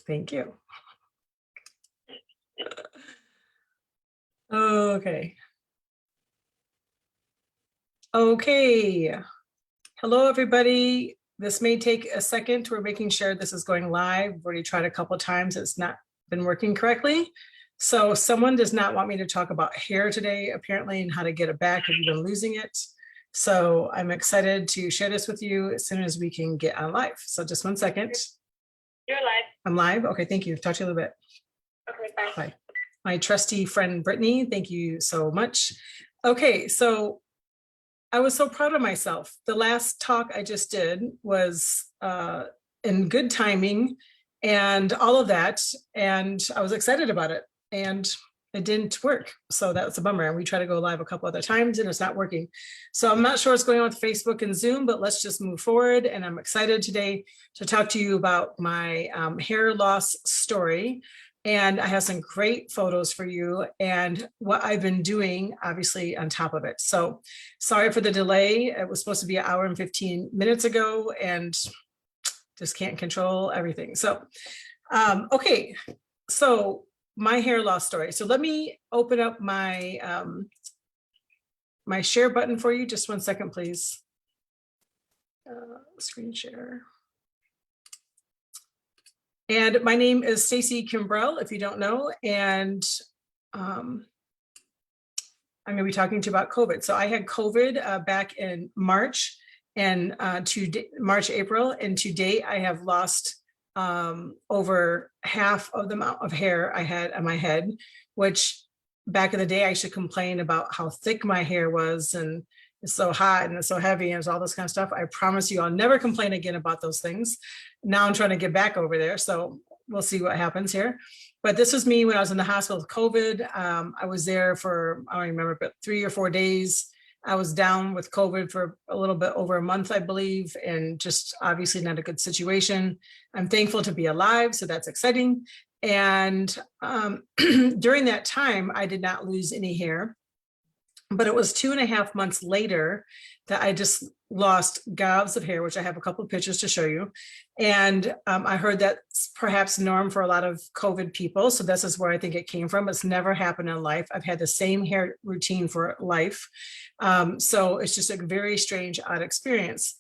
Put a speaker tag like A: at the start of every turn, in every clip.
A: Thank you. Okay. Okay. Hello, everybody. This may take a second. We're making sure this is going live. We've already tried a couple of times. It's not been working correctly. So someone does not want me to talk about hair today, apparently, and how to get it back if you've been losing it. So I'm excited to share this with you as soon as we can get on live. So just 1 second.
B: You're live.
A: I'm live? Okay, thank you. Talk to you a little bit.
B: Okay, bye.
A: Bye. My trusty friend, Brittany, thank you so much. Okay, so I was so proud of myself. The last talk I just did was in good timing and all of that. And I was excited about it and it didn't work. So that's a bummer. And we tried to go live a couple other times and it's not working. So I'm not sure what's going on with Facebook and Zoom, but let's just move forward. And I'm excited today to talk to you about my hair loss story. And I have some great photos for you and what I've been doing, obviously, on top of it. So sorry for the delay. It was supposed to be 1 hour and 15 minutes ago and just can't control everything. So, okay, so my hair loss story. So let me open up my, my share button for you. Just 1 second, please. Screen share. And my name is Stacy Kimbrell, if you don't know, and I'm going to be talking to you about COVID. So I had COVID back in March and March, April, and to date I have lost over half of the amount of hair I had on my head, which back in the day I should complain about how thick my hair was and it's so hot and it's so heavy and it's all this kind of stuff. I promise you I'll never complain again about those things. Now I'm trying to get back over there. So we'll see what happens here. But this was me when I was in the hospital with COVID. I was there for, I don't remember, but 3 or 4 days. I was down with COVID for a little bit over a month, I believe, and just obviously not a good situation. I'm thankful to be alive, so that's exciting. And during that time, I did not lose any hair. But it was 2.5 months later that I just lost gobs of hair, which I have a couple of pictures to show you. And I heard that's perhaps norm for a lot of COVID people. So this is where I think it came from. It's never happened in life. I've had the same hair routine for life. So it's just a very strange, odd experience.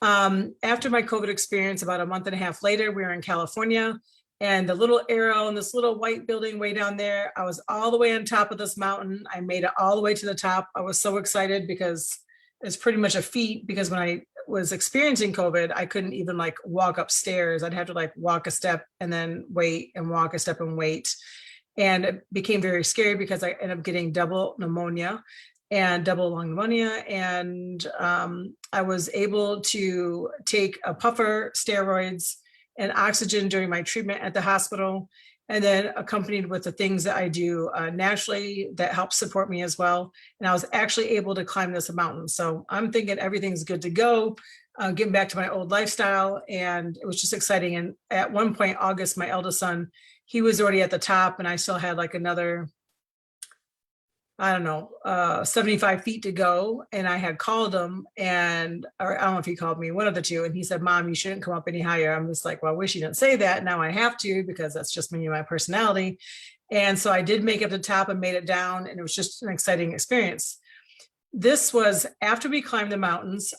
A: After my COVID experience, about 1.5 months later, we were in California. And the little arrow in this little white building way down there, I was all the way on top of this mountain. I made it all the way to the top. I was so excited because it's pretty much a feat, because when I was experiencing COVID, I couldn't even like walk upstairs. I'd have to like walk a step and then wait and walk a step and wait. And it became very scary because I ended up getting double pneumonia and double lung pneumonia. And I was able to take a puffer, steroids, and oxygen during my treatment at the hospital, and then accompanied with the things that I do naturally that help support me as well. And I was actually able to climb this mountain. So I'm thinking everything's good to go, getting back to my old lifestyle. And it was just exciting. And at one point, August, my eldest son, he was already at the top and I still had like another, I don't know, 75 feet to go. And I had called him and, or I don't know if he called me, one of the two. And he said, Mom, you shouldn't come up any higher. I'm just like, well, I wish you didn't say that. Now I have to, because that's just me and my personality. And so I did make it to the top and made it down. And it was just an exciting experience. This was after we climbed the mountains.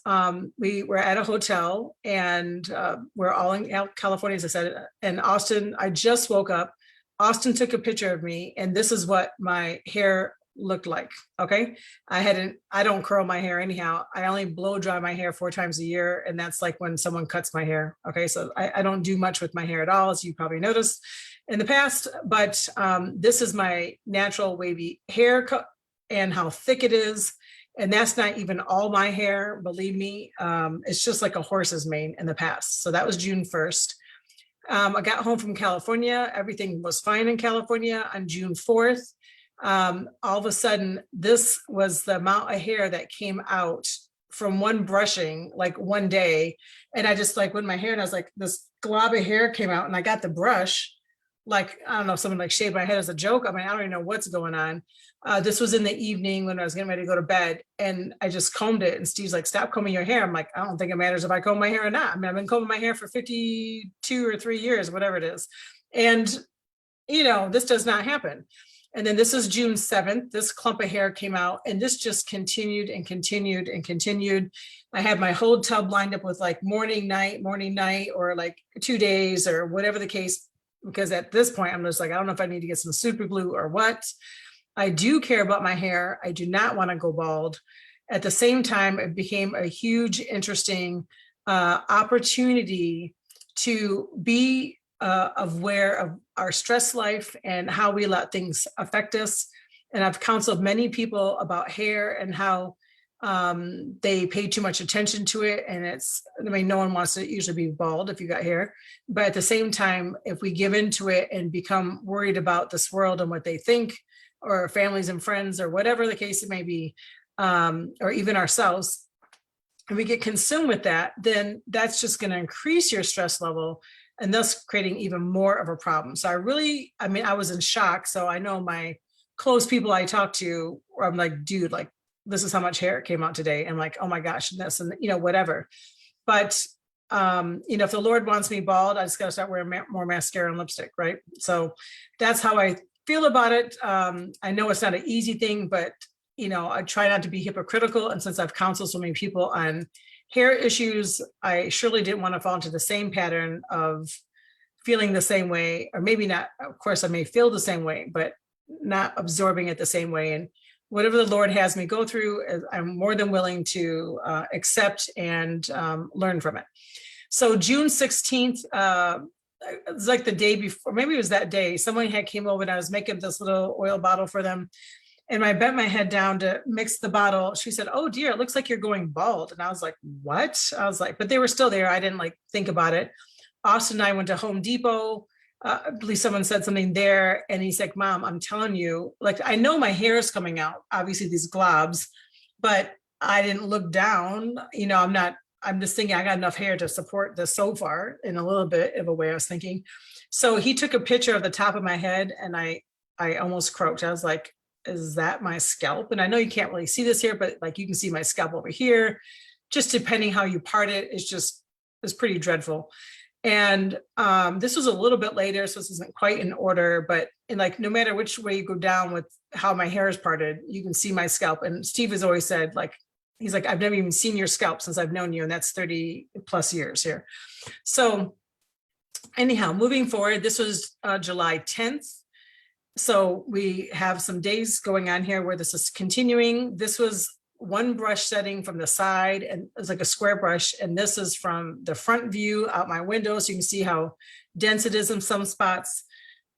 A: We were at a hotel and we're all in California, as I said, and Austin, I just woke up. Austin took a picture of me and this is what my hair looked like. Okay. I don't curl my hair anyhow. I only blow dry my hair 4 times a year. And that's like when someone cuts my hair. Okay. So I don't do much with my hair at all, as you probably noticed in the past, but this is my natural wavy hair and how thick it is. And that's not even all my hair. Believe me. It's just like a horse's mane in the past. So that was June 1st. I got home from California. Everything was fine in California on June 4th. All of a sudden, this was the amount of hair that came out from one brushing, like one day. And I just like went in my hair and I was like, this glob of hair came out and I got the brush, like, I don't know, someone like shaved my head as a joke. I mean, I don't even know what's going on. This was in the evening when I was getting ready to go to bed, and I just combed it. And Steve's like, stop combing your hair. I'm like, I don't think it matters if I comb my hair or not. I mean, I've been combing my hair for 52 or 3 years, whatever it is. And, you know, this does not happen. And then this is June 7th. This clump of hair came out, and this just continued and continued and continued. I had my whole tub lined up with like morning, night, or like 2 days or whatever the case, because at this point, I'm just like, I don't know if I need to get some super glue or what. I do care about my hair. I do not want to go bald. At the same time, it became a huge, interesting opportunity to be aware of our stress life and how we let things affect us. And I've counseled many people about hair and how they pay too much attention to it. And it's, I mean, no one wants to usually be bald if you got hair, but at the same time, if we give into it and become worried about this world and what they think, or families and friends, or whatever the case it may be, or even ourselves, and we get consumed with that, then that's just going to increase your stress level and thus creating even more of a problem. So I mean, I was in shock. So I know my close people I talk to, I'm like, dude, like, this is how much hair came out today. And like, oh my gosh, and this, and you know, whatever. But you know, if the Lord wants me bald, I just got to start wearing more mascara and lipstick, right? So that's how I feel about it. I know it's not an easy thing, but you know, I try not to be hypocritical. And since I've counseled so many people on hair issues, I surely didn't want to fall into the same pattern of feeling the same way, or maybe not. Of course, I may feel the same way, but not absorbing it the same way. And whatever the Lord has me go through, I'm more than willing to accept and learn from it. So June 16th, it was like the day before, maybe it was that day, someone had came over and I was making this little oil bottle for them. And I bent my head down to mix the bottle. She said, oh dear, it looks like you're going bald. And I was like, what? I was like, but they were still there. I didn't like think about it. Austin and I went to Home Depot. I believe someone said something there, and he's like, Mom, I'm telling you, like, I know my hair is coming out, obviously these globs, but I didn't look down. You know, I'm just thinking I got enough hair to support this so far, in a little bit of a way I was thinking. So he took a picture of the top of my head, and I almost croaked. I was like, is that my scalp? And I know you can't really see this here, but like you can see my scalp over here, just depending how you part it, it's pretty dreadful. And this was a little bit later, so this isn't quite in order, but like no matter which way you go down with how my hair is parted, you can see my scalp. And Steve has always said, like, he's like, I've never even seen your scalp since I've known you, and that's 30 plus years here. So anyhow, moving forward, this was July 10th. So we have some days going on here where this is continuing. This was one brush setting from the side, and it's like a square brush. And this is from the front view out my window. So you can see how dense it is in some spots.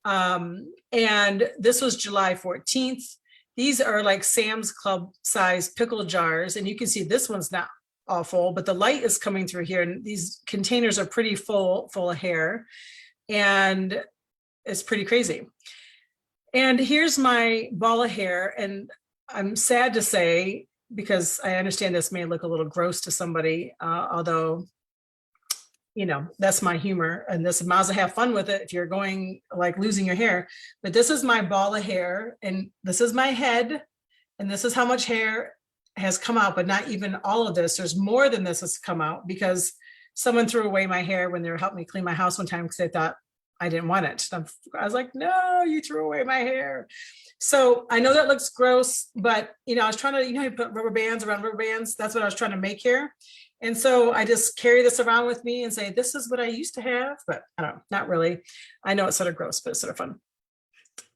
A: And this was July 14th. These are like Sam's Club size pickle jars. And you can see this one's not all full, but the light is coming through here. And these containers are pretty full of hair. And it's pretty crazy. And here's my ball of hair. And I'm sad to say, because I understand this may look a little gross to somebody, although, you know, that's my humor, and this might as well have fun with it if you're going like losing your hair. But this is my ball of hair, and this is my head, and this is how much hair has come out, but not even all of this. There's more than this has come out because someone threw away my hair when they were helping me clean my house one time because they thought I didn't want it. I was like, no, you threw away my hair. So I know that looks gross, but you know, I was trying to, you know, you put rubber bands around rubber bands. That's what I was trying to make here. And so I just carry this around with me and say, this is what I used to have, but I don't know, not really. I know it's sort of gross, but it's sort of fun.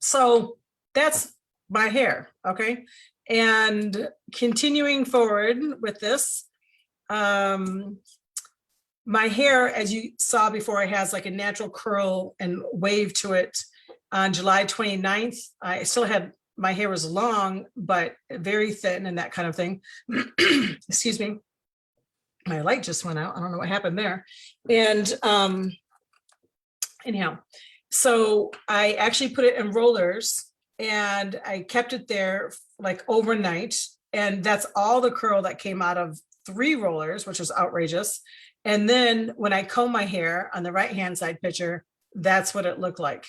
A: So that's my hair, okay? And continuing forward with this, my hair, as you saw before, it has like a natural curl and wave to it. On July 29th, I still had, my hair was long, but very thin and that kind of thing. Excuse me. My light just went out. I don't know what happened there. And anyhow, so I actually put it in rollers and I kept it there like overnight. And that's all the curl that came out of 3 rollers, which was outrageous. And then when I comb my hair on the right-hand side picture, that's what it looked like.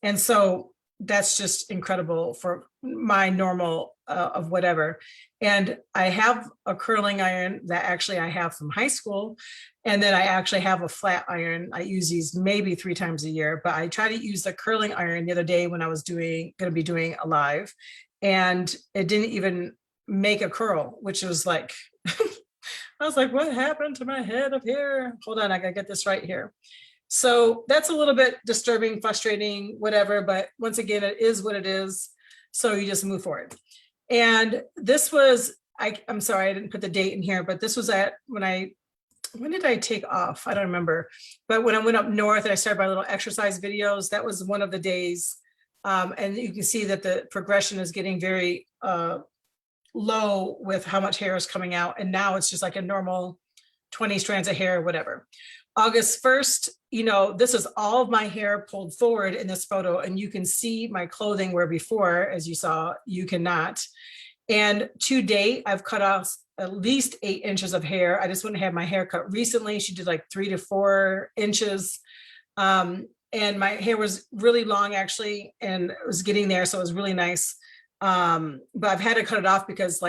A: And so that's just incredible for my normal of whatever. And I have a curling iron that actually I have from high school. And then I actually have a flat iron. I use these maybe 3 times a year, but I try to use the curling iron the other day when I was going to be doing a live, and it didn't even make a curl, which was like, I was like, what happened to my head up here? Hold on, I gotta get this right here. So that's a little bit disturbing, frustrating, whatever, but once again, it is what it is. So you just move forward. And this was, I'm sorry, I didn't put the date in here, but this was when did I take off? I don't remember. But when I went up north and I started my little exercise videos, that was one of the days. And you can see that the progression is getting very low with how much hair is coming out. And now it's just like a normal 20 strands of hair, whatever. August 1st, this is all of my hair pulled forward in this photo, and you can see my clothing where before, as you saw, you cannot. And to date, I've cut off at least 8 inches of hair. I just went and had my hair cut recently. She did like 3 to 4 inches. And my hair was really long actually, and it was getting there. So it was really nice. But I've had to cut it off because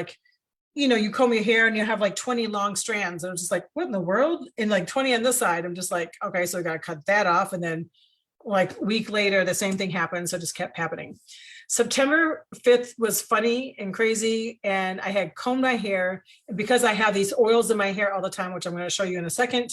A: you comb your hair and you have like 20 long strands. And I was just like, what in the world? And like 20 on this side. I'm just like, okay, so I got to cut that off. And then like a week later, the same thing happened. So it just kept happening. September 5th was funny and crazy. And I had combed my hair, and because I have these oils in my hair all the time, which I'm going to show you in a second.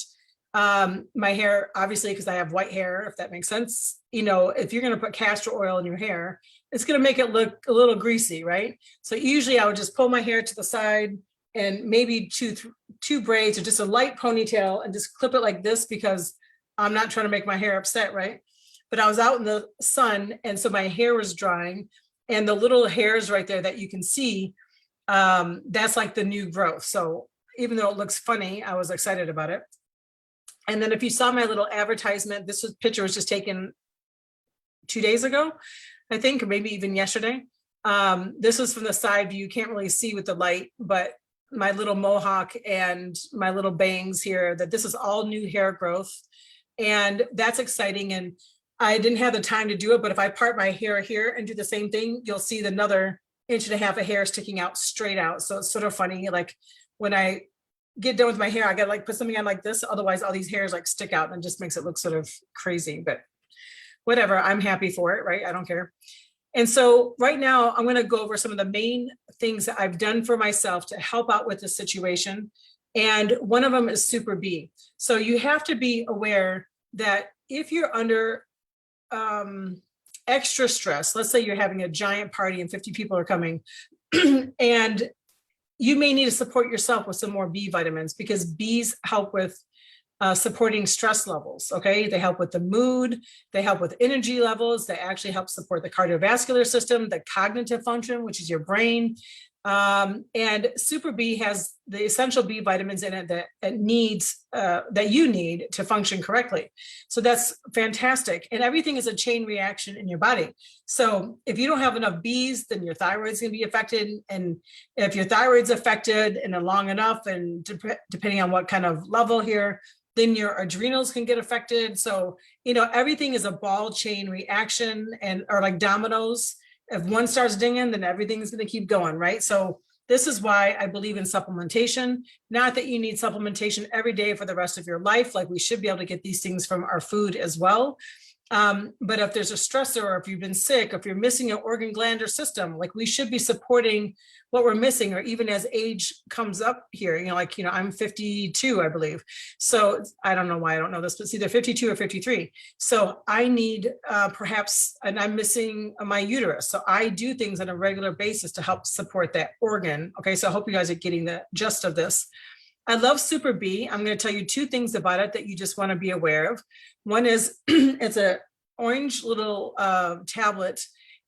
A: My hair, obviously, because I have white hair, if that makes sense, if you're going to put castor oil in your hair, it's going to make it look a little greasy, right? So usually I would just pull my hair to the side and maybe two braids or just a light ponytail and just clip it like this, because I'm not trying to make my hair upset, right? But I was out in the sun, and so my hair was drying, and the little hairs right there that you can see, that's like the new growth. So even though it looks funny, I was excited about it. And then if you saw my little advertisement, picture was just taken 2 days ago, I think, or maybe even yesterday. This was from the side view. You can't really see with the light, but my little mohawk and my little bangs here, that this is all new hair growth. And that's exciting. And I didn't have the time to do it, but if I part my hair here and do the same thing, you'll see another 1.5 inches of hair sticking out straight out. So it's sort of funny. Like when I get done with my hair, I gotta like put something on like this. Otherwise all these hairs like stick out and just makes it look sort of crazy, but whatever, I'm happy for it, right? I don't care. And so right now I'm gonna go over some of the main things that I've done for myself to help out with the situation. And one of them is Super B. So you have to be aware that if you're under extra stress, let's say you're having a giant party and 50 people are coming, and you may need to support yourself with some more B vitamins, because Bs help with supporting stress levels, okay? They help with the mood, they help with energy levels, they actually help support the cardiovascular system, the cognitive function, which is your brain. And Super B has the essential B vitamins in it that that you need to function correctly. So that's fantastic. And everything is a chain reaction in your body. So if you don't have enough Bs, then your thyroid's going to be affected. And if your thyroid's affected and long enough, and depending on what kind of level here, then your adrenals can get affected. So, everything is a ball chain reaction, or like dominoes. If one starts dinging, then everything's going to keep going, right? So this is why I believe in supplementation. Not that you need supplementation every day for the rest of your life. Like, we should be able to get these things from our food as well. But if there's a stressor, or if you've been sick, or if you're missing an organ, gland, or system, like, we should be supporting what we're missing. Or even as age comes up here, I'm 52, I believe. So I don't know why I don't know this, but it's either 52 or 53. So I need perhaps, and I'm missing my uterus. So I do things on a regular basis to help support that organ. Okay, so I hope you guys are getting the gist of this. I love Super B. I'm going to tell you 2 things about it that you just want to be aware of. One is it's a orange little tablet.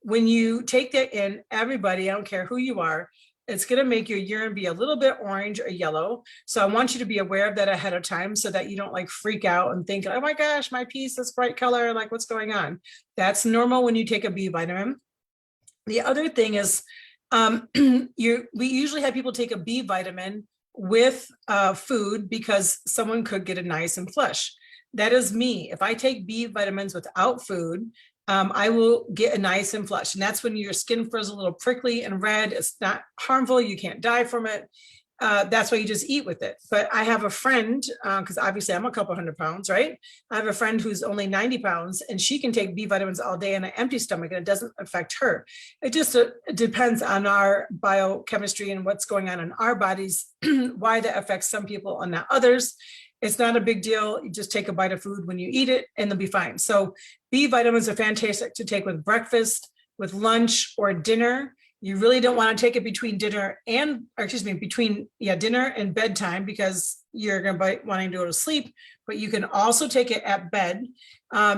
A: When you take that in, everybody, I don't care who you are, it's going to make your urine be a little bit orange or yellow. So I want you to be aware of that ahead of time, so that you don't like freak out and think, oh my gosh, my pee is this bright color, like what's going on? That's normal when you take a B vitamin. The other thing is we usually have people take a B vitamin with food, because someone could get a nice and flush. that is me. If I take B vitamins without food, I will get a nice and flush. And that's when your skin feels a little prickly and red. It's not harmful. You can't die from it. That's why you just eat with it. But I have a friend, because obviously I'm a couple 100 pounds, right? I have a friend who's only 90 pounds and she can take B vitamins all day on an empty stomach and it doesn't affect her. It just depends on our biochemistry and what's going on in our bodies, why that affects some people and not others. It's not a big deal. You just take a bite of food when you eat it and they'll be fine. So B vitamins are fantastic to take with breakfast, with lunch or dinner. You really don't want to take it between dinner and, or excuse me, between dinner and bedtime because you're going to be wanting to go to sleep, but you can also take it at bed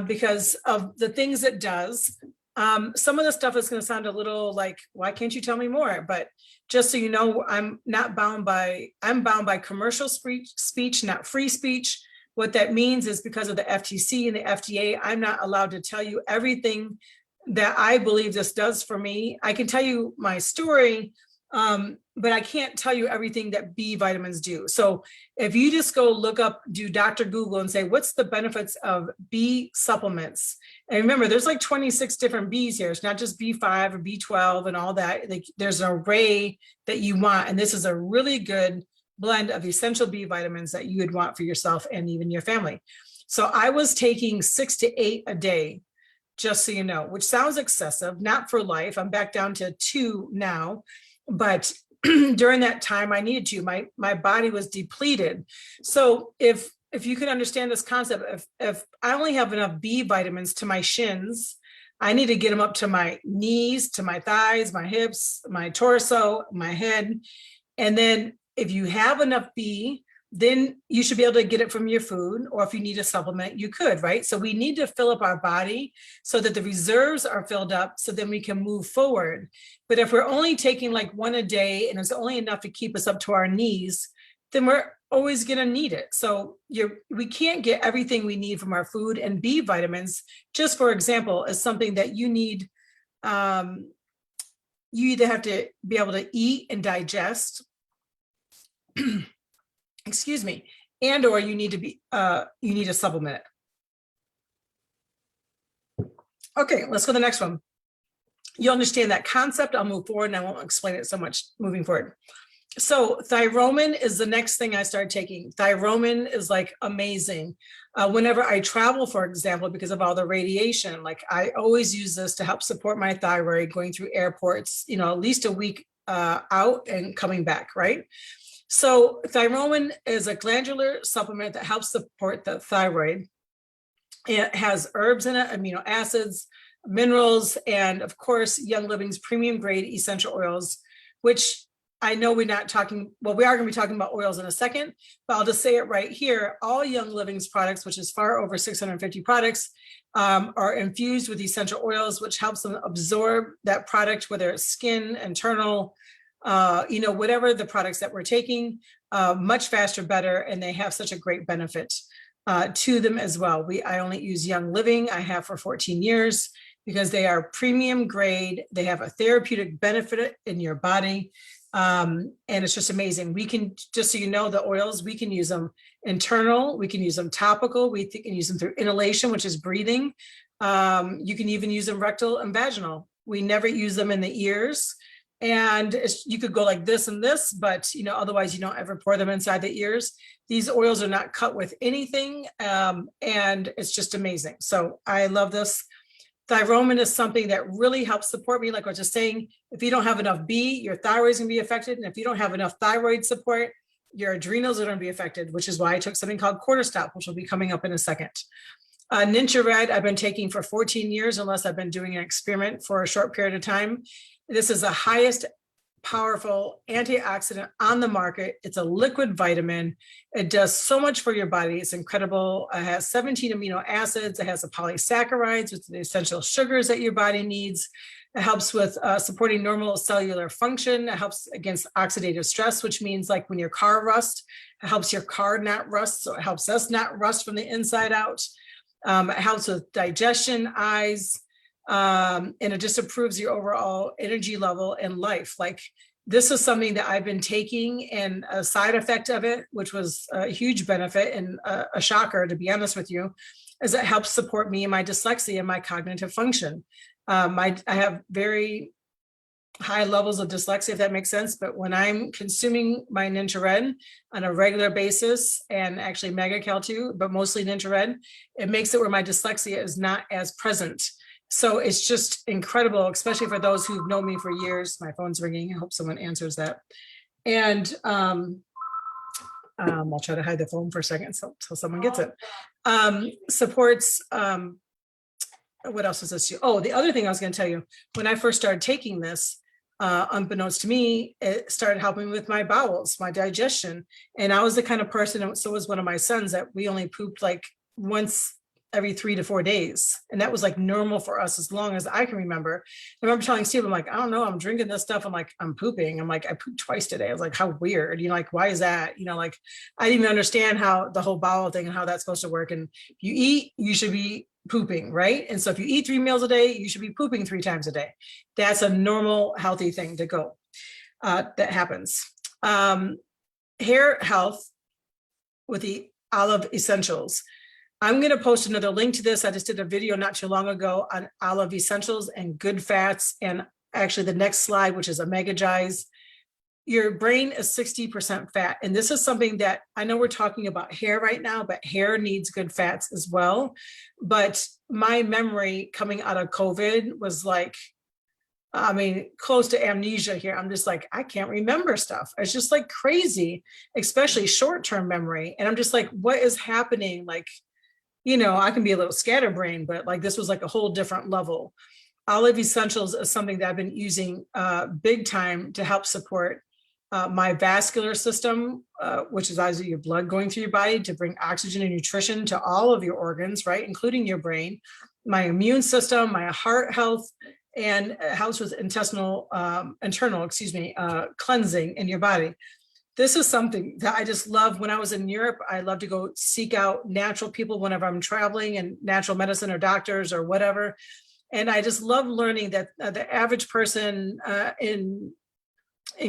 A: because of the things it does. Some of the stuff is going to sound a little like, why can't you tell me more? But just so you know, I'm bound by commercial speech, not free speech. What that means is because of the FTC and the FDA, I'm not allowed to tell you everything that I believe this does for me. I can tell you my story, but I can't tell you everything that B vitamins do. So if you just go look up, do Dr. Google and say, what's the benefits of B supplements? And remember, there's like 26 different Bs here. It's not just B5 or B12 and all that. Like, there's an array that you want. And this is a really good blend of essential B vitamins that you would want for yourself and even your family. So I was taking 6 to 8 a day, just so you know, which sounds excessive, not for life. I'm back down to 2 now, but during that time I needed to, my body was depleted. So if you can understand this concept, if I only have enough B vitamins to my shins, I need to get them up to my knees, to my thighs, my hips, my torso, my head. And then if you have enough B, then you should be able to get it from your food, or if you need a supplement, you could, right? So we need to fill up our body so that the reserves are filled up so then we can move forward. But if we're only taking like 1 a day and it's only enough to keep us up to our knees, then we're always going to need it. So we can't get everything we need from our food, and B vitamins, just for example, is something that you need. You either have to be able to eat and digest, excuse me, and or you need to supplement it. Okay, let's go to the next one. You'll understand that concept. I'll move forward and I won't explain it so much moving forward. So Thyromin is the next thing I started taking. Thyromin is like amazing. Whenever I travel, for example, because of all the radiation, like I always use this to help support my thyroid going through airports, at least a week out and coming back, right? So Thyromin is a glandular supplement that helps support the thyroid. It has herbs in it, amino acids, minerals, and of course, Young Living's premium grade essential oils, which I know we're not talking, well, we are going to be talking about oils in a second, but I'll just say it right here. All Young Living's products, which is far over 650 products, are infused with essential oils, which helps them absorb that product, whether it's skin, internal, whatever the products that we're taking, much faster, better, and they have such a great benefit to them as well. I only use Young Living. I have for 14 years because they are premium grade. They have a therapeutic benefit in your body. And it's just amazing. We can, just so you know, the oils, we can use them internal, we can use them topical, we can use them through inhalation, which is breathing. You can even use them rectal and vaginal. We never use them in the ears. And you could go like this and this, but otherwise you don't ever pour them inside the ears. These oils are not cut with anything, and it's just amazing. So I love this. Thyromin is something that really helps support me. Like I was just saying, if you don't have enough B, your thyroid is going to be affected. And if you don't have enough thyroid support, your adrenals are going to be affected, which is why I took something called Cortisol, which will be coming up in a second. NINGXIA Red, I've been taking for 14 years, unless I've been doing an experiment for a short period of time. This is the highest powerful antioxidant on the market. It's a liquid vitamin. It does so much for your body. It's incredible. It has 17 amino acids. It has the polysaccharides, which are the essential sugars that your body needs. It helps with supporting normal cellular function. It helps against oxidative stress, which means like when your car rusts, it helps your car not rust. So it helps us not rust from the inside out. It helps with digestion, eyes, and it just improves your overall energy level in life. Like This is something that I've been taking, and a side effect of it, which was a huge benefit and a shocker, to be honest with you, is it helps support me and my dyslexia and my cognitive function. I have very high levels of dyslexia, if that makes sense. But when I'm consuming my NINGXIA on a regular basis, and actually MegaCal too, but mostly NINGXIA, it makes it where my dyslexia is not as present. So it's just incredible, especially for those who've known me for years. My phone's ringing. I hope someone answers that. And I'll try to hide the phone for a second so someone gets it. Supports, what else is this? Oh, the other thing I was going to tell you, when I first started taking this, unbeknownst to me, it started helping with my bowels, my digestion. And I was the kind of person, and so was one of my sons, that we only pooped like once every 3 to 4 days. And that was like normal for us as long as I can remember. I remember telling Steve, I'm like, I don't know, I'm drinking this stuff. I'm like, I'm pooping. I'm like, I pooped twice today. I was like, how weird, you know, like, why is that? You know, like, I didn't even understand how the whole bowel thing and how that's supposed to work. And if you eat, you should be pooping, right? And so if you eat 3 meals a day, you should be pooping 3 times a day. That's a normal, healthy thing to go. That happens. Hair health with the olive essentials. I'm going to post another link to this. I just did a video not too long ago on olive essentials and good fats. And actually the next slide, which is omega-gize. Your brain is 60% fat. And this is something that I know we're talking about hair right now, but hair needs good fats as well. But my memory coming out of COVID was like, I mean, close to amnesia here. I'm just like, I can't remember stuff. It's just like crazy, especially short-term memory. And I'm just like, what is happening? Like, you know, I can be a little scatterbrained, but like this was like a whole different level. Olive essentials is something that I've been using big time to help support my vascular system, which is obviously your blood going through your body to bring oxygen and nutrition to all of your organs, right, including your brain, my immune system, my heart health, and helps with internal cleansing in your body. This is something that I just love. When I was in Europe, I love to go seek out natural people whenever I'm traveling, and natural medicine or doctors or whatever. And I just love learning that the average person in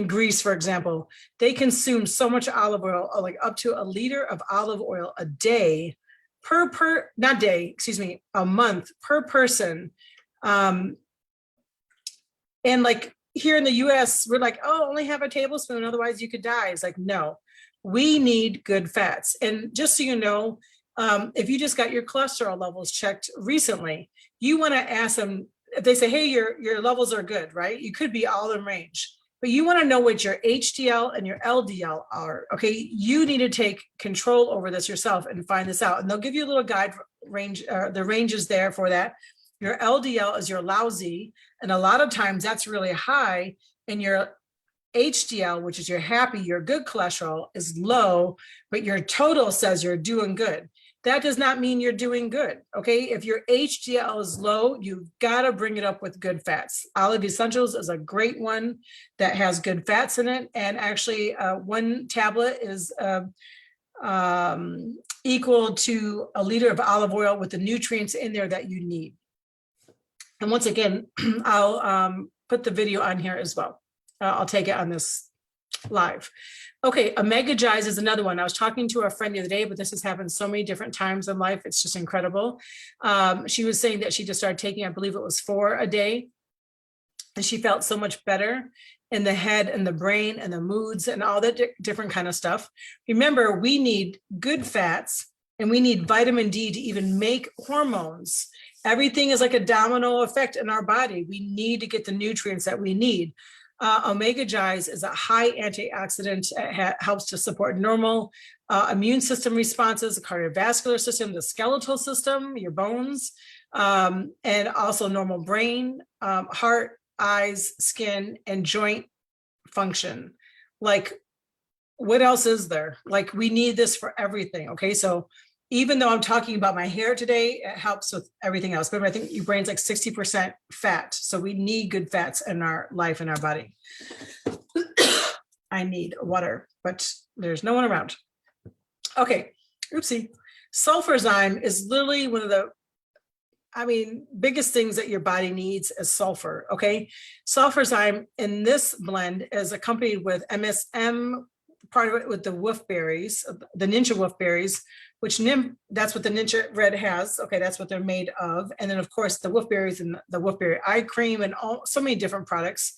A: Greece, for example, they consume so much olive oil, like up to a liter of olive oil a day a month per person. And like, here in the US, we're like, oh, only have a tablespoon, otherwise you could die. It's like, no, we need good fats. And just so you know, if you just got your cholesterol levels checked recently, you want to ask them, if they say, hey, your levels are good, right? You could be all in range, but you want to know what your HDL and your LDL are. Okay, you need to take control over this yourself and find this out. And they'll give you a little guide range, the ranges there for that. Your LDL is your lousy, and a lot of times that's really high, and your HDL, which is your happy, your good cholesterol, is low, but your total says you're doing good. That does not mean you're doing good, okay? If your HDL is low, you've got to bring it up with good fats. Olive Essentials is a great one that has good fats in it, and actually 1 tablet is equal to a liter of olive oil with the nutrients in there that you need. And once again, I'll put the video on here as well. I'll take it on this live. Okay, omega-gize is another one. I was talking to a friend the other day, but this has happened so many different times in life. It's just incredible. She was saying that she just started taking, I believe it was 4 a day, and she felt so much better in the head and the brain and the moods and all that different kind of stuff. Remember, we need good fats, and we need vitamin D to even make hormones. Everything is like a domino effect in our body. We need to get the nutrients that we need. Omega-gize is a high antioxidant. It helps to support normal immune system responses, the cardiovascular system, the skeletal system, your bones, and also normal brain, heart, eyes, skin, and joint function. Like, what else is there? Like, we need this for everything, okay? So even though I'm talking about my hair today, it helps with everything else. But I think your brain's like 60% fat. So we need good fats in our life and our body. I need water, but there's no one around. Okay, oopsie. SULFURZYME is literally one of the I mean, biggest things that your body needs is sulfur, okay? Sulfurzyme in this blend is accompanied with MSM, part of it with the wolfberries, the ninja wolfberries, which that's what the ninja red has. Okay, that's what they're made of. And then of course the wolfberries and the wolfberry eye cream and so many different products.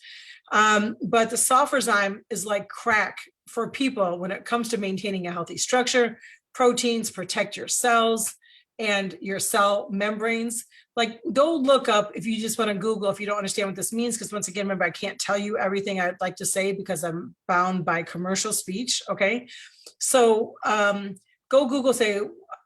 A: But the sulfurzyme is like crack for people when it comes to maintaining a healthy structure. Proteins protect your cells and your cell membranes. Like, go look up if you just want to Google if you don't understand what this means, because once again, remember, I can't tell you everything I'd like to say because I'm bound by commercial speech, okay? So go Google, say,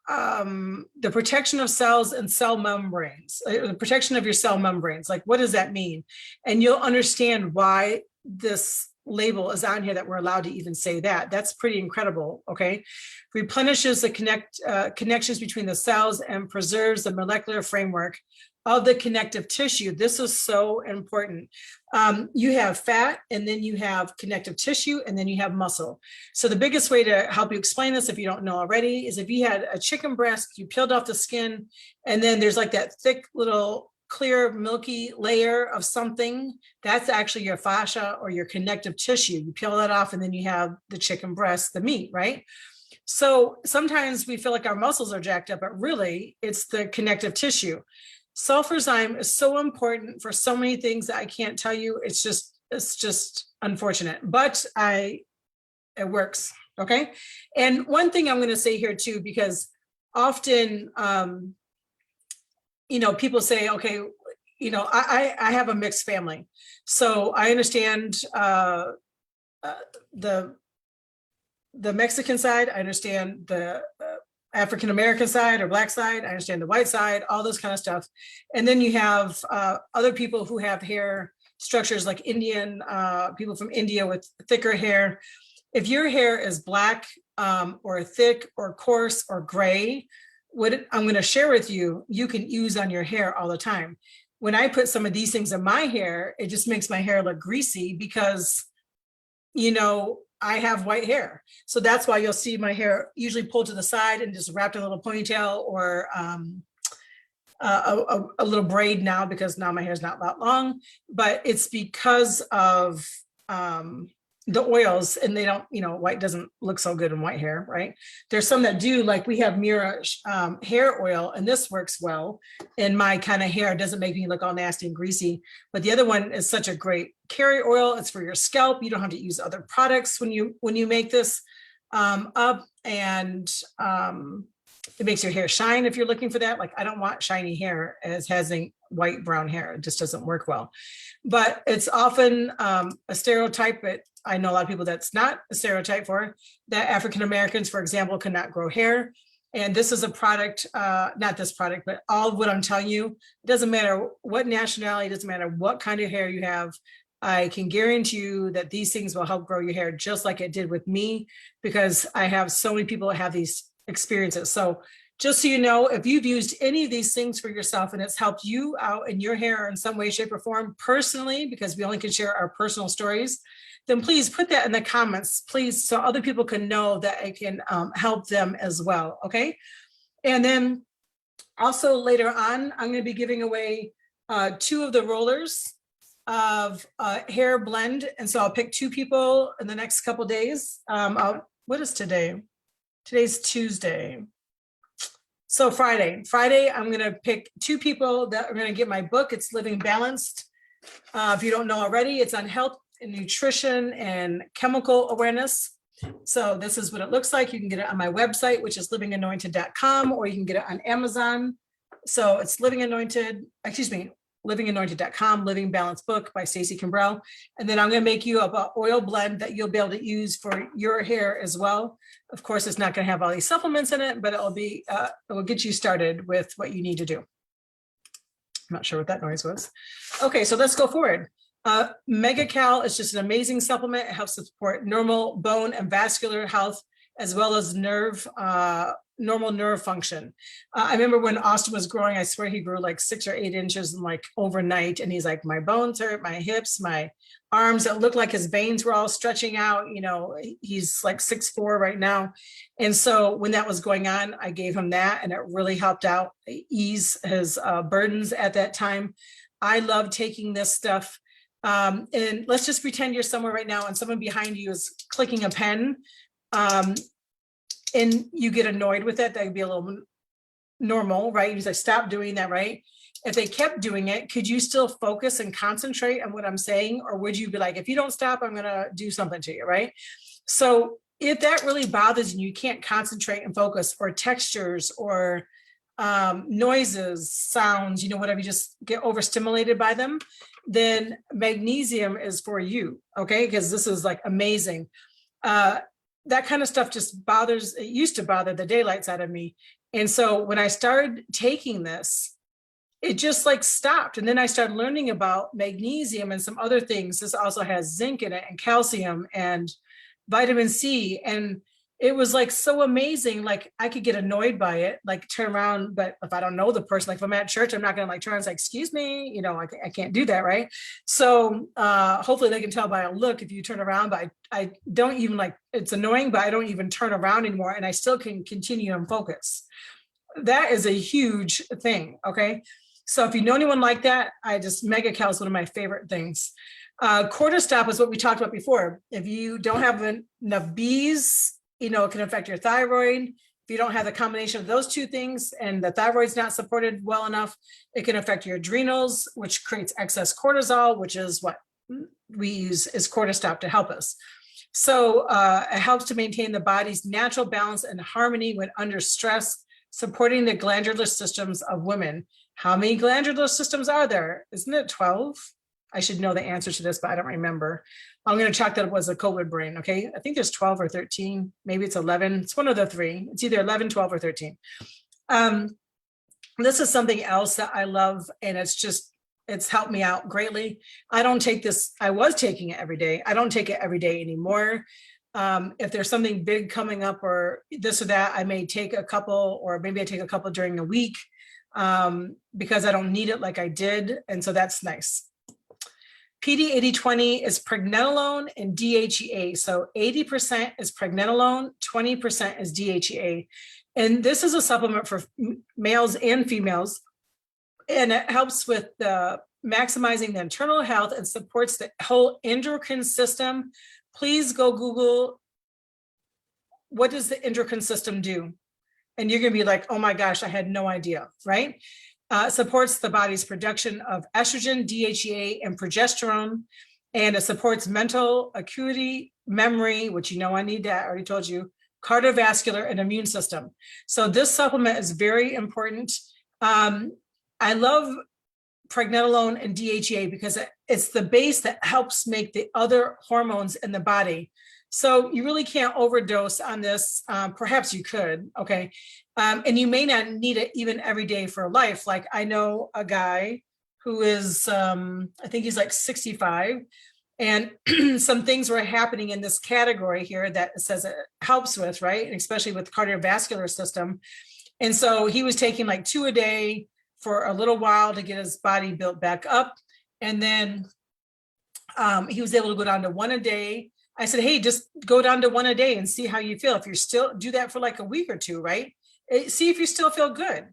A: the protection of cells and cell membranes, the protection of your cell membranes, like what does that mean? And you'll understand why this label is on here that we're allowed to even say that. That's pretty incredible, okay? Replenishes the connections between the cells and preserves the molecular framework of the connective tissue. This is so important. You have fat, and then you have connective tissue, and then you have muscle. So the biggest way to help you explain this, if you don't know already, is if you had a chicken breast, you peeled off the skin, and then there's like that thick little clear milky layer of something, that's actually your fascia or your connective tissue. You peel that off and then you have the chicken breast, the meat, right? So sometimes we feel like our muscles are jacked up, but really it's the connective tissue. Sulfurzyme is so important for so many things that I can't tell you. It's just unfortunate, but it works, okay? And one thing I'm going to say here too, because often you know, people say, okay, you know, I have a mixed family. So I understand the Mexican side, I understand the African-American side or Black side, I understand the white side, all this kind of stuff. And then you have other people who have hair structures like Indian, people from India with thicker hair. If your hair is black or thick or coarse or gray, what I'm going to share with you, you can use on your hair all the time. When I put some of these things in my hair, it just makes my hair look greasy because, you know, I have white hair. So that's why you'll see my hair usually pulled to the side and just wrapped in a little ponytail or a little braid now, because now my hair is not that long, but it's because of the oils, and they don't, you know, white doesn't look so good in white hair, right? There's some that do, like we have Mira hair oil, and this works well in my kind of hair. It doesn't make me look all nasty and greasy, but the other one is such a great carry oil. It's for your scalp. You don't have to use other products when you make this up, and it makes your hair shine if you're looking for that. Like, I don't want shiny hair as having white brown hair. It just doesn't work well. But it's often a stereotype, but I know a lot of people that's not a stereotype for, that African Americans, for example, cannot grow hair. And this is a product, not this product, but all of what I'm telling you, it doesn't matter what nationality, it doesn't matter what kind of hair you have. I can guarantee you that these things will help grow your hair just like it did with me, because I have so many people that have these experiences. So just so you know, if you've used any of these things for yourself and it's helped you out in your hair in some way, shape, or form personally, because we only can share our personal stories, then please put that in the comments, please, so other people can know that it can help them as well, okay? And then also later on, I'm going to be giving away 2 of the rollers of hair blend. And so I'll pick 2 people in the next couple days. What is today? Today's Tuesday. So Friday, I'm going to pick 2 people that are going to get my book. It's Living Balanced. If you don't know already, it's on health and nutrition and chemical awareness. So this is what it looks like. You can get it on my website, which is livinganointed.com, or you can get it on Amazon. So it's livinganointed.com, Living Balanced Book by Stacey Kimbrell. And then I'm going to make you a oil blend that you'll be able to use for your hair as well. Of course, it's not going to have all these supplements in it, but it will get you started with what you need to do. I'm not sure what that noise was. Okay, so let's go forward. Mega Cal is just an amazing supplement. It helps to support normal bone and vascular health. as well as normal nerve function. I remember when Austin was growing, I swear he grew like 6 or 8 inches in like overnight. And he's like, my bones hurt, my hips, my arms, it looked like his veins were all stretching out. You know, he's like 6'4" right now. And so when that was going on, I gave him that, and it really helped out ease his burdens at that time. I love taking this stuff. And let's just pretend you're somewhere right now and someone behind you is clicking a pen. And you get annoyed with it, that would be a little normal, right? You say, stop doing that, right? If they kept doing it, could you still focus and concentrate on what I'm saying? Or would you be like, if you don't stop, I'm gonna do something to you, right? So if that really bothers you, you can't concentrate and focus, or textures or noises, sounds, you know, whatever, you just get overstimulated by them, then magnesium is for you, okay? Because this is like amazing. That kind of stuff just bothers, it used to bother the daylights out of me. And so when I started taking this, it just like stopped. And then I started learning about magnesium and some other things. This also has zinc in it and calcium and vitamin C. And it was like so amazing. Like I could get annoyed by it, like turn around, but if I don't know the person, like if I'm at church, I'm not gonna like turn around and say, excuse me, you know, I can't do that, right? So hopefully they can tell by a look if you turn around, but I don't even like, it's annoying, but I don't even turn around anymore, and I still can continue and focus. That is a huge thing, okay? So if you know anyone like that, Mega Cal is one of my favorite things. Cortisol is what we talked about before. If you don't have enough Bs, you know, it can affect your thyroid. If you don't have the combination of those two things and the thyroid's not supported well enough, it can affect your adrenals, which creates excess cortisol, which is what we use as cortisol to help us. So it helps to maintain the body's natural balance and harmony when under stress, supporting the glandular systems of women. How many glandular systems are there? Isn't it 12? I should know the answer to this, but I don't remember. I'm going to chalk that it was a COVID brain, okay? I think there's 12 or 13. Maybe it's 11. It's one of the three. It's either 11, 12, or 13. This is something else that I love, and it's helped me out greatly. I don't take this. I was taking it every day. I don't take it every day anymore. If there's something big coming up or this or that, I may take a couple, or maybe I take a couple during the week because I don't need it like I did. And so that's nice. PD-8020 is pregnenolone and DHEA. So 80% is pregnenolone, 20% is DHEA. And this is a supplement for males and females. And it helps with maximizing the internal health and supports the whole endocrine system. Please go Google, what does the endocrine system do? And you're gonna be like, oh my gosh, I had no idea, right? Supports the body's production of estrogen, DHEA, and progesterone. And it supports mental acuity, memory, which you know I need that, I already told you, cardiovascular and immune system. So this supplement is very important. I love pregnenolone and DHEA because it's the base that helps make the other hormones in the body. So you really can't overdose on this. Perhaps you could, okay? And you may not need it even every day for life. Like I know a guy who is, I think he's like 65, and some things were happening in this category here that it says it helps with, right? And especially with cardiovascular system. And so he was taking like 2 a day for a little while to get his body built back up. And then he was able to go down to 1 a day. I said, hey, just go down to 1 a day and see how you feel. If you're still, do that for like a week or two, right? See if you still feel good.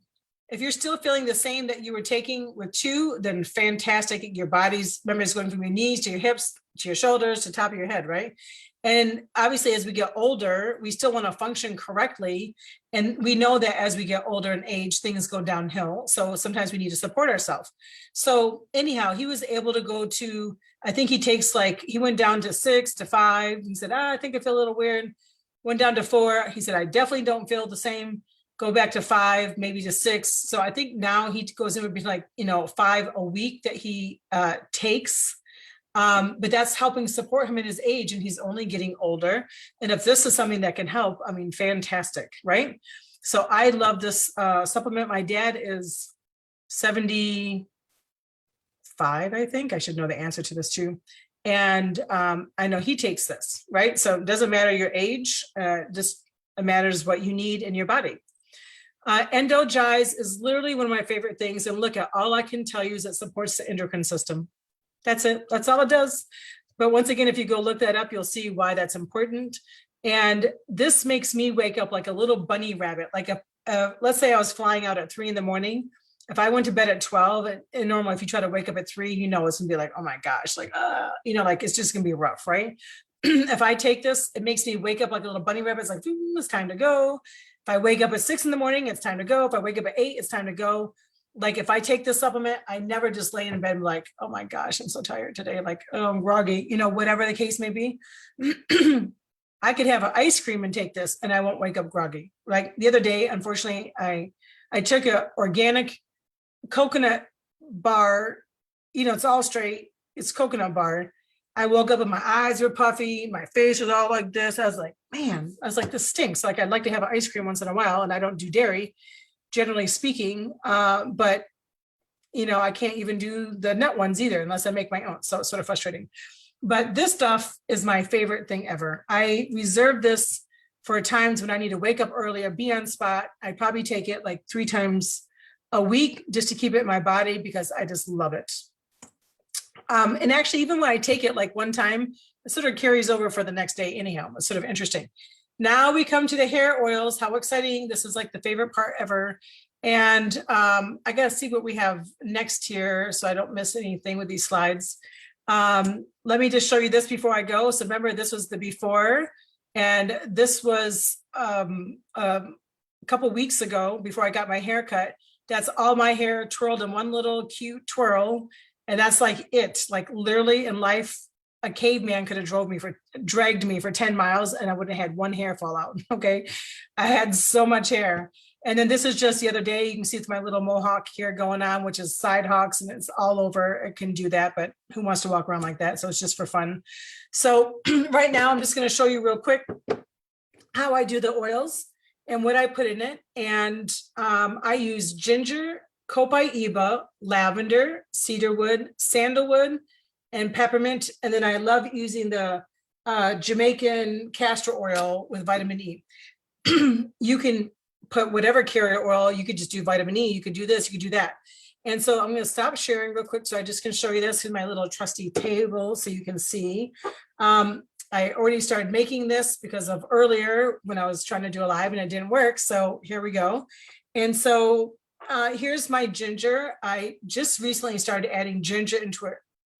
A: If you're still feeling the same that you were taking with 2, then fantastic. Your body's, remember, it's going from your knees to your hips, to your shoulders, to the top of your head, right? And obviously, as we get older, we still want to function correctly. And we know that as we get older in age, things go downhill. So sometimes we need to support ourselves. So anyhow, he was able to go to, I think he takes like, he went down to 6 to 5. He said, I think I feel a little weird. Went down to 4. He said, I definitely don't feel the same. Go back to 5, maybe to 6. So I think now he goes in with like, 5 a week that he takes. But that's helping support him in his age, and he's only getting older. And if this is something that can help, I mean, fantastic, right? So I love this supplement. My dad is 75, I think. I should know the answer to this too. And I know he takes this, right? So it doesn't matter your age, just It matters what you need in your body. Endogize is literally one of my favorite things. And look at all I can tell you is it supports the endocrine system. That's it. That's all it does. But once again, if you go look that up, you'll see why that's important. And this makes me wake up like a little bunny rabbit. Like let's say I was flying out at 3 a.m. If I went to bed at 12, and normally if you try to wake up at 3, you know, it's gonna be like, oh my gosh, like, you know, like it's just gonna be rough, right? If I take this, it makes me wake up like a little bunny rabbit. It's like, it's time to go. If I wake up at 6 a.m, it's time to go. If I wake up at 8, it's time to go. Like if I take this supplement, I never just lay in bed and like, oh my gosh, I'm so tired today. Like, oh, I'm groggy, you know, whatever the case may be. I could have an ice cream and take this and I won't wake up groggy. Like the other day, unfortunately, I took an organic coconut bar, you know, it's all straight, it's coconut bar. I woke up and my eyes were puffy, my face was all like this. I was like, man, I was like, this stinks. Like I'd like to have an ice cream once in a while, and I don't do dairy, generally speaking, but you know, I can't even do the nut ones either unless I make my own. So it's sort of frustrating. But this stuff is my favorite thing ever. I reserve this for times when I need to wake up early or be on spot. I probably take it like 3 times a week just to keep it in my body because I just love it. And actually, even when I take it like one time, it sort of carries over for the next day anyhow. It's sort of interesting. Now we come to the hair oils. How exciting. This is like the favorite part ever. And I got to see what we have next here so I don't miss anything with these slides. Let me just show you this before I go. So remember, this was the before, and this was a couple weeks ago before I got my hair cut. That's all my hair twirled in one little cute twirl. And that's like it, like literally in life, a caveman could have dragged me for 10 miles and I wouldn't have had one hair fall out. Okay. I had so much hair. And then this is just the other day, you can see it's my little mohawk here going on, which is side hawks, and it's all over. It can do that, but who wants to walk around like that? So it's just for fun. So right now I'm just going to show you real quick how I do the oils and what I put in it. And I use ginger, copaiba, lavender, cedarwood, sandalwood, and peppermint. And then I love using the Jamaican castor oil with vitamin E. You can put whatever carrier oil, you could just do vitamin E, you could do this, you could do that. And so I'm going to stop sharing real quick so I just can show you this in my little trusty table so you can see. I already started making this because of earlier when I was trying to do a live and it didn't work. So here we go. And so here's my ginger. I just recently started adding ginger into it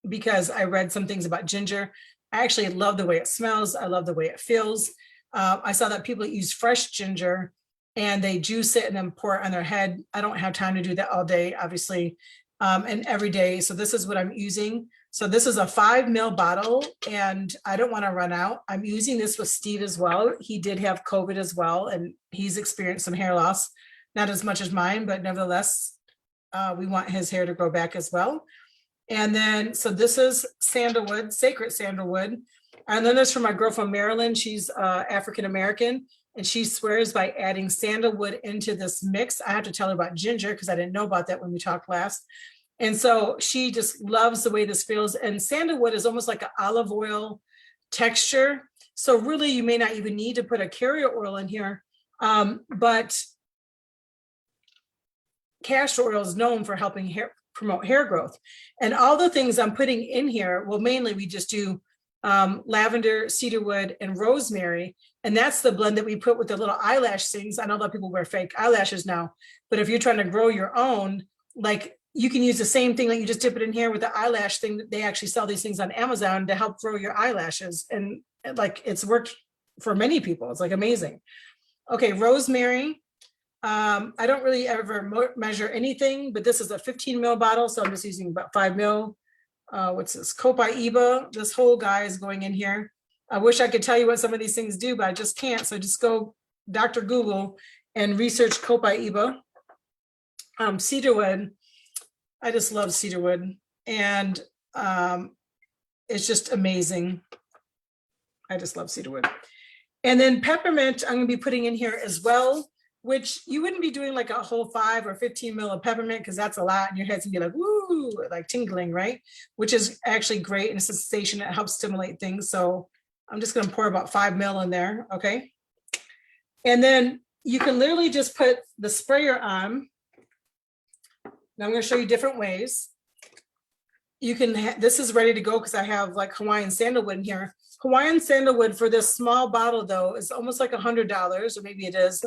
A: because I read some things about ginger. I actually love the way it smells. I love the way it feels. I saw that people use fresh ginger and they juice it and then pour it on their head. I don't have time to do that all day, obviously, and every day. So this is what I'm using. So this is a 5 ml bottle and I don't want to run out. I'm using this with Steve as well. He did have COVID as well, and he's experienced some hair loss, not as much as mine, but nevertheless, we want his hair to grow back as well. And then, so this is sandalwood, sacred sandalwood. And then there's from my girl from Maryland. She's African-American. And she swears by adding sandalwood into this mix. I have to tell her about ginger because I didn't know about that when we talked last. And so she just loves the way this feels. And sandalwood is almost like an olive oil texture. So really, you may not even need to put a carrier oil in here. But castor oil is known for helping promote hair growth. And all the things I'm putting in here, well, mainly we just do lavender, cedarwood, and rosemary. And that's the blend that we put with the little eyelash things. I know a lot of people wear fake eyelashes now, but if you're trying to grow your own, like you can use the same thing, like you just dip it in here with the eyelash thing. They actually sell these things on Amazon to help grow your eyelashes. And like, it's worked for many people. It's like amazing. Okay, rosemary. I don't really ever measure anything, but this is a 15 ml bottle. So I'm just using about 5 ml. What's this? Copaiba. This whole guy is going in here. I wish I could tell you what some of these things do, but I just can't. So just go Dr. Google and research copaiba. Cedarwood. I just love cedarwood. And it's just amazing. I just love cedarwood. And then peppermint, I'm going to be putting in here as well, which you wouldn't be doing like a whole 5 or 15 ml of peppermint because that's a lot and your head's gonna be like, woo, like tingling, right? Which is actually great and it's a sensation that helps stimulate things. So I'm just gonna pour about 5 ml in there, okay? And then you can literally just put the sprayer on. Now I'm going to show you different ways. You can, this is ready to go because I have like Hawaiian sandalwood in here. Hawaiian sandalwood for this small bottle though is almost like $100, or maybe it is.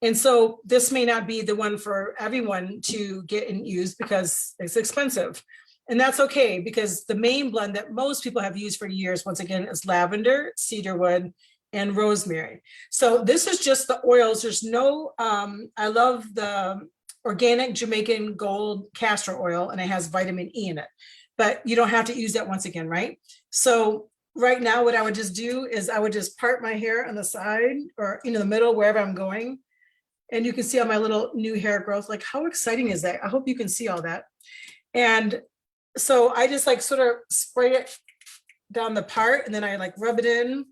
A: And so this may not be the one for everyone to get and use because it's expensive. And that's okay, because the main blend that most people have used for years, once again, is lavender, cedarwood, and rosemary. So this is just the oils. There's no, I love the organic Jamaican gold castor oil, and it has vitamin E in it, but you don't have to use that once again, right? So right now, what I would just do is I would just part my hair on the side or the middle, wherever I'm going. And you can see all my little new hair growth. Like, how exciting is that? I hope you can see all that. And so I just like sort of spray it down the part, and then I like rub it in.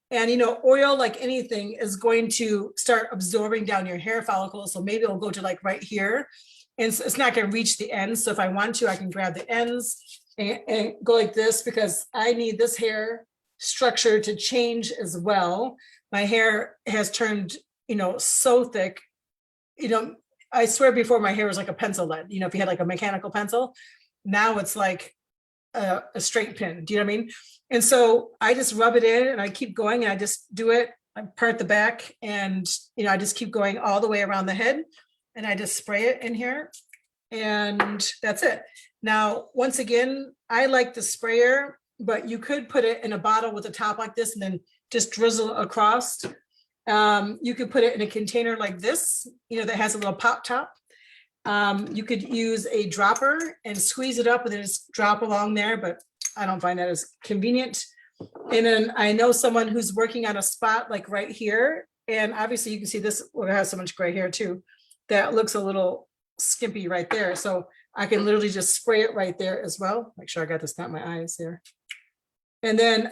A: And oil, like anything, is going to start absorbing down your hair follicles. So maybe it'll go to like right here, and so it's not going to reach the ends. So if I want to, I can grab the ends and go like this, because I need this hair structure to change as well. My hair has turned, so thick. I swear before my hair was like a pencil lead. If you had like a mechanical pencil, now it's like a straight pin. Do you know what I mean? And so I just rub it in and I keep going, and I just do it. I part the back, and I just keep going all the way around the head, and I just spray it in here, and that's it. Now, once again, I like the sprayer, but you could put it in a bottle with a top like this and then just drizzle across. You could put it in a container like this, that has a little pop top. You could use a dropper and squeeze it up and then just drop along there, but I don't find that as convenient. And then I know someone who's working on a spot like right here, and obviously you can see this will have so much gray hair too, that looks a little skimpy right there. So I can literally just spray it right there as well. Make sure I got this, not my eyes here. And then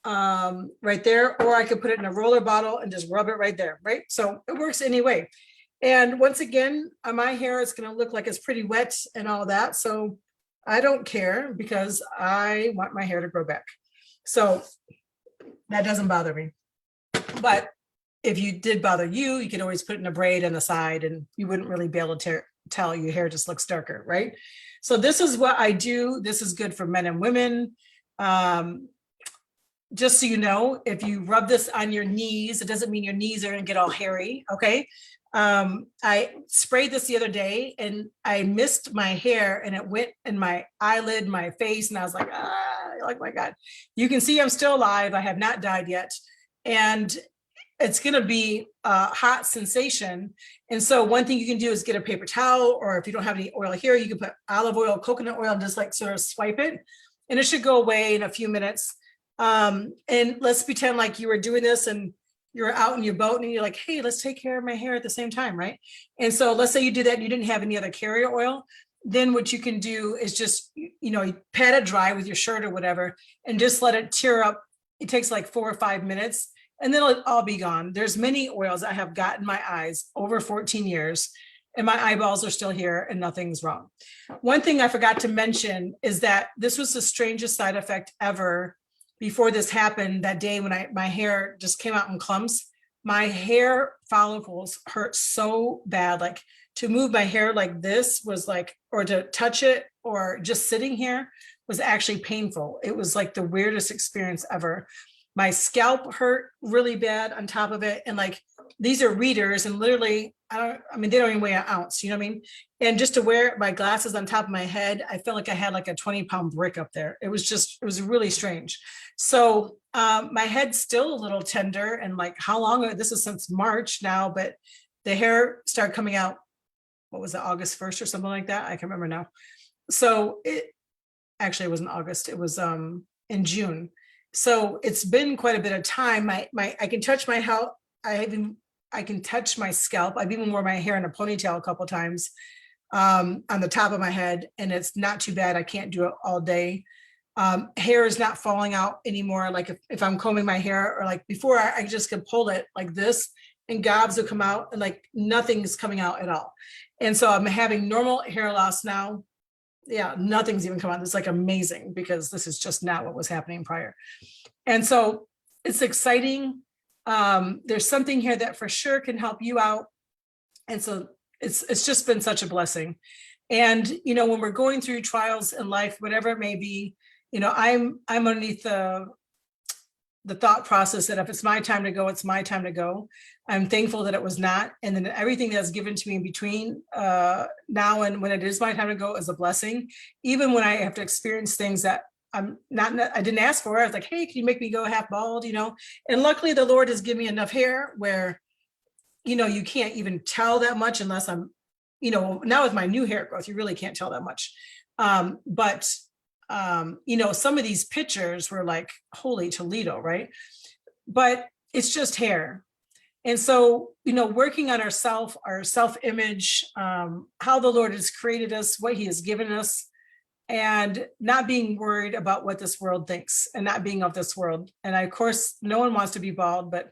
A: right there, or I could put it in a roller bottle and just rub it right there, right? So it works anyway. And once again, on my hair, it's going to look like it's pretty wet and all that. So I don't care, because I want my hair to grow back. So that doesn't bother me. But if you did bother you, you could always put it in a braid on the side, and you wouldn't really be able to tell your hair just looks darker, right? So this is what I do. This is good for men and women. Just so you know, if you rub this on your knees, it doesn't mean your knees are going to get all hairy, okay? I sprayed this the other day, and I missed my hair, and it went in my eyelid, my face, and I was like, my God. You can see I'm still alive. I have not died yet. And it's going to be a hot sensation. And so one thing you can do is get a paper towel, or if you don't have any oil here, you can put olive oil, coconut oil, and just like sort of swipe it. And it should go away in a few minutes. And let's pretend like you were doing this and you're out in your boat, and you're like, hey, let's take care of my hair at the same time, right? And so let's say you did that and you didn't have any other carrier oil. Then what you can do is just, you pat it dry with your shirt or whatever, and just let it tear up. It takes like 4 or 5 minutes, and then it'll all be gone. There's many oils I have gotten my eyes over 14 years, and my eyeballs are still here and nothing's wrong. One thing I forgot to mention is that this was the strangest side effect ever. Before this happened, that day when my hair just came out in clumps, my hair follicles hurt so bad. Like, to move my hair like this was like, or to touch it, or just sitting here was actually painful. It was like the weirdest experience ever. My scalp hurt really bad on top of it. And like, these are readers, and literally, they don't even weigh an ounce, you know what I mean? And just to wear my glasses on top of my head, I felt like I had like a 20-pound brick up there. It was really strange. So my head's still a little tender, and like, how long, this is since March now, but the hair started coming out, what was it, August 1st or something like that? I can't remember now. So it wasn't August, it was in June. So it's been quite a bit of time. I can touch my health. I can touch my scalp. I've even worn my hair in a ponytail a couple of times on the top of my head, and it's not too bad. I can't do it all day. Hair is not falling out anymore. Like if I'm combing my hair, or like before, I just could pull it like this and gobs would come out, and like nothing's coming out at all. And so I'm having normal hair loss now. Yeah, nothing's even come out. It's like amazing, because this is just not what was happening prior. And so it's exciting. there's something here that for sure can help you out. And so it's just been such a blessing. And, you know, when we're going through trials in life, whatever it may be, you know, I'm underneath the thought process that if it's my time to go, it's my time to go. I'm thankful that it was not. And then everything that's given to me in between now and when it is my time to go is a blessing. Even when I have to experience things that I didn't ask for. I was like, hey, can you make me go half bald, you know? And luckily the Lord has given me enough hair where, you know, you can't even tell that much unless I'm, you know, now with my new hair growth, you really can't tell that much. You know, some of these pictures were like, holy Toledo, right? But it's just hair. And so, you know, working on our self-image, how the Lord has created us, what he has given us, and not being worried about what this world thinks and not being of this world. And of course, no one wants to be bald, but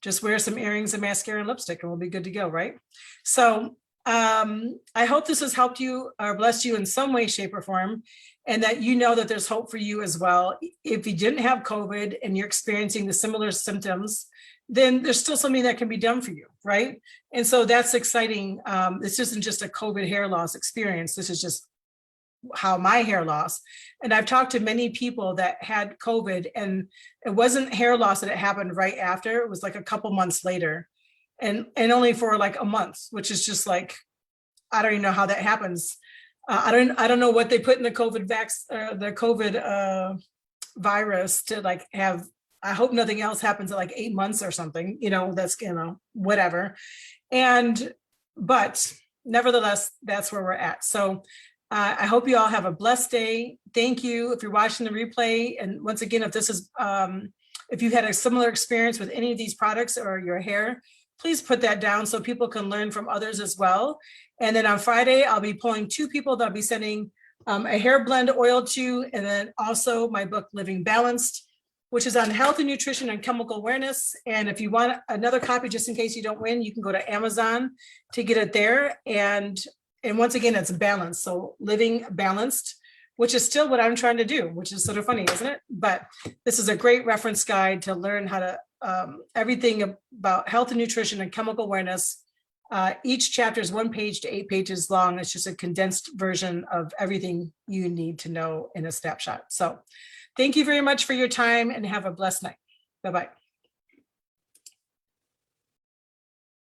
A: just wear some earrings and mascara and lipstick and we'll be good to go, right? So I hope this has helped you or blessed you in some way, shape, or form, and that you know that there's hope for you as well. If you didn't have COVID and you're experiencing the similar symptoms, then there's still something that can be done for you, right? And so that's exciting. This isn't just a COVID hair loss experience. This is just how my hair loss. And I've talked to many people that had COVID and it wasn't hair loss that it happened right after. It was like a couple months later and only for like a month, which is just like, I don't even know how that happens. I don't know what they put in the COVID virus to like have, I hope nothing else happens at like 8 months or something, you know, that's, you know, whatever. But nevertheless, that's where we're at. So I hope you all have a blessed day. Thank you if you're watching the replay. And once again, if this is, if you've had a similar experience with any of these products or your hair, please put that down so people can learn from others as well. And then on Friday, I'll be pulling 2 people that I'll be sending a hair blend oil to, and then also my book, Living Balanced, which is on health and nutrition and chemical awareness. And if you want another copy, just in case you don't win, you can go to Amazon to get it there. And once again, it's balanced. So Living Balanced, which is still what I'm trying to do, which is sort of funny, isn't it? But this is a great reference guide to learn how to, everything about health and nutrition and chemical awareness. Each chapter is 1 page to 8 pages long. It's just a condensed version of everything you need to know in a snapshot. So thank you very much for your time and have a blessed night. Bye-bye.